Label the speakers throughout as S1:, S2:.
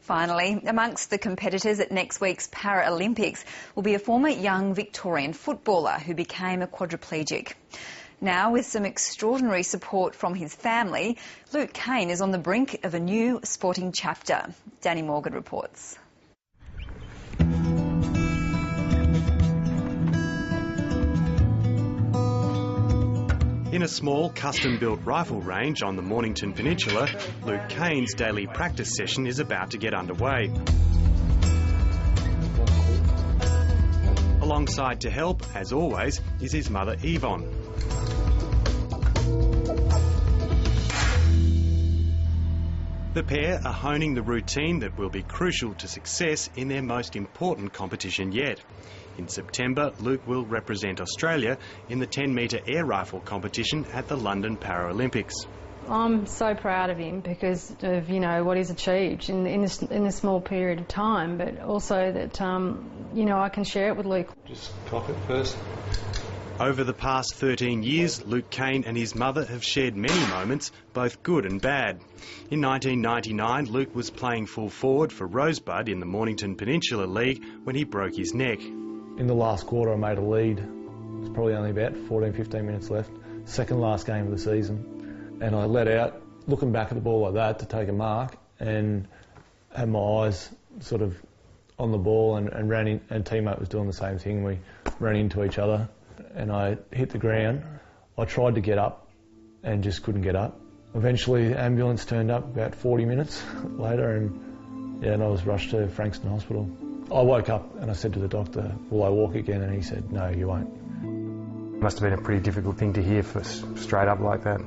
S1: Finally, amongst the competitors at next week's Paralympics will be a former young Victorian footballer who became a quadriplegic. Now, with some extraordinary support from his family, Luke Cain is on the brink of a new sporting chapter. Danny Morgan reports.
S2: In a small, custom-built rifle range on the Mornington Peninsula, Luke Cain's daily practice session is about to get underway. Alongside to help, as always, is his mother Yvonne. The pair are honing the routine that will be crucial to success in their most important competition yet. In September, Luke will represent Australia in the 10-metre air rifle competition at the London Paralympics.
S3: I'm so proud of him because of, what he's achieved in a small period of time, but also that, I can share it with Luke.
S4: Just cock it first.
S2: Over the past 13 years, Luke Cain and his mother have shared many moments, both good and bad. In 1999, Luke was playing full forward for Rosebud in the Mornington Peninsula League when he broke his neck.
S4: In the last quarter I made a lead. It was probably only about 14-15 minutes left. Second last game of the season. And I let out, looking back at the ball like that to take a mark, and had my eyes sort of on the ball and ran in, and teammate was doing the same thing. We ran into each other and I hit the ground. I tried to get up and just couldn't get up. Eventually the ambulance turned up about 40 minutes later and I was rushed to Frankston Hospital. I woke up and I said to the doctor, will I walk again? And he said, no, you won't.
S5: It must have been a pretty difficult thing to hear for straight up like that.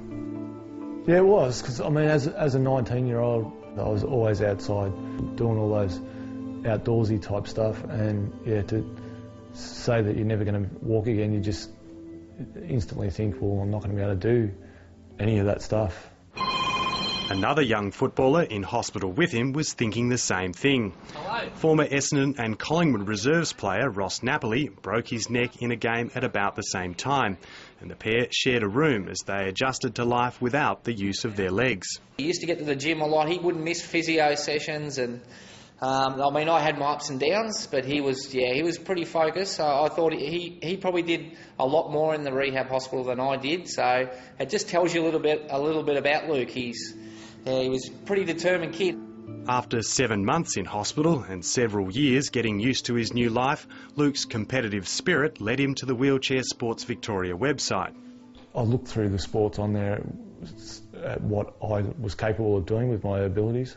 S4: Yeah, it was, because as a 19-year-old, I was always outside doing all those outdoorsy type stuff, and to say that you're never going to walk again, you just instantly think, well, I'm not going to be able to do any of that stuff.
S2: Another young footballer in hospital with him was thinking the same thing. Hello. Former Essendon and Collingwood reserves player Ross Napoli broke his neck in a game at about the same time, and the pair shared a room as they adjusted to life without the use of their legs.
S6: He used to get to the gym a lot. He wouldn't miss physio sessions, and I had my ups and downs, but he was pretty focused. So I thought he probably did a lot more in the rehab hospital than I did. So it just tells you a little bit about Luke. He was a pretty determined kid.
S2: After 7 months in hospital and several years getting used to his new life, Luke's competitive spirit led him to the Wheelchair Sports Victoria website.
S4: I looked through the sports on there at what I was capable of doing with my abilities,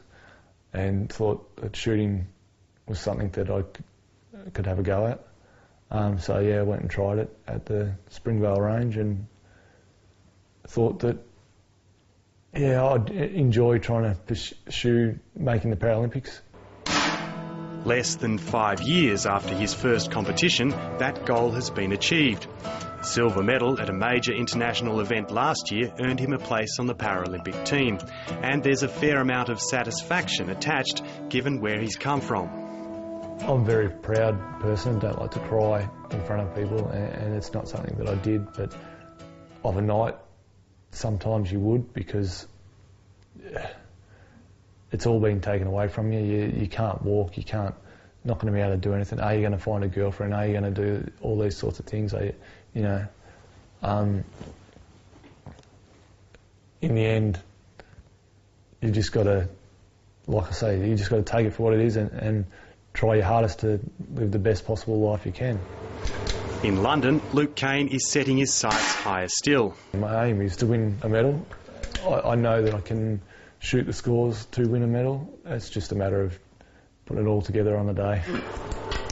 S4: and thought that shooting was something that I could have a go at. I went and tried it at the Springvale range and thought that I'd enjoy trying to pursue making the Paralympics.
S2: Less than 5 years after his first competition, that goal has been achieved. A silver medal at a major international event last year earned him a place on the Paralympic team, and there's a fair amount of satisfaction attached given where he's come from.
S4: I'm a very proud person, don't like to cry in front of people, and it's not something that I did, but of a night sometimes you would, because it's all been taken away from you. You can't walk, not going to be able to do anything. Are you going to find a girlfriend? Are you going to do all these sorts of things? In the end, you just got to, like I say, you just got to take it for what it is and try your hardest to live the best possible life you can.
S2: In London, Luke Cain is setting his sights higher still.
S4: My aim is to win a medal. I know that I can shoot the scores to win a medal. It's just a matter of putting it all together on the day.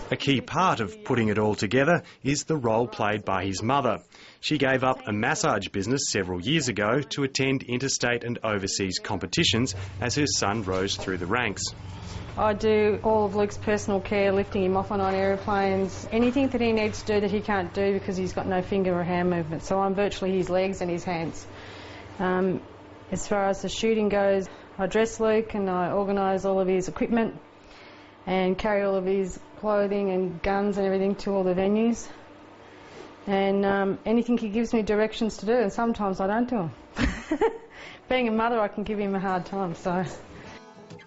S2: A key part of putting it all together is the role played by his mother. She gave up a massage business several years ago to attend interstate and overseas competitions as her son rose through the ranks.
S3: I do all of Luke's personal care, lifting him off and on aeroplanes, anything that he needs to do that he can't do because he's got no finger or hand movement. So I'm virtually his legs and his hands. As far as the shooting goes, I dress Luke and I organise all of his equipment and carry all of his clothing and guns and everything to all the venues. And anything he gives me directions to do, and sometimes I don't do them. Being a mother, I can give him a hard time, so...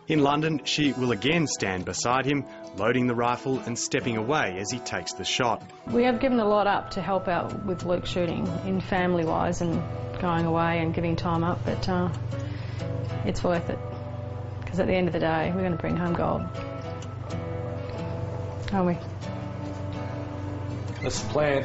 S2: In London, she will again stand beside him, loading the rifle and stepping away as he takes the shot.
S3: We have given a lot up to help out with Luke's shooting, in family-wise and going away and giving time up, but it's worth it. Because at the end of the day, we're going to bring home gold. Aren't we?
S4: That's the plan.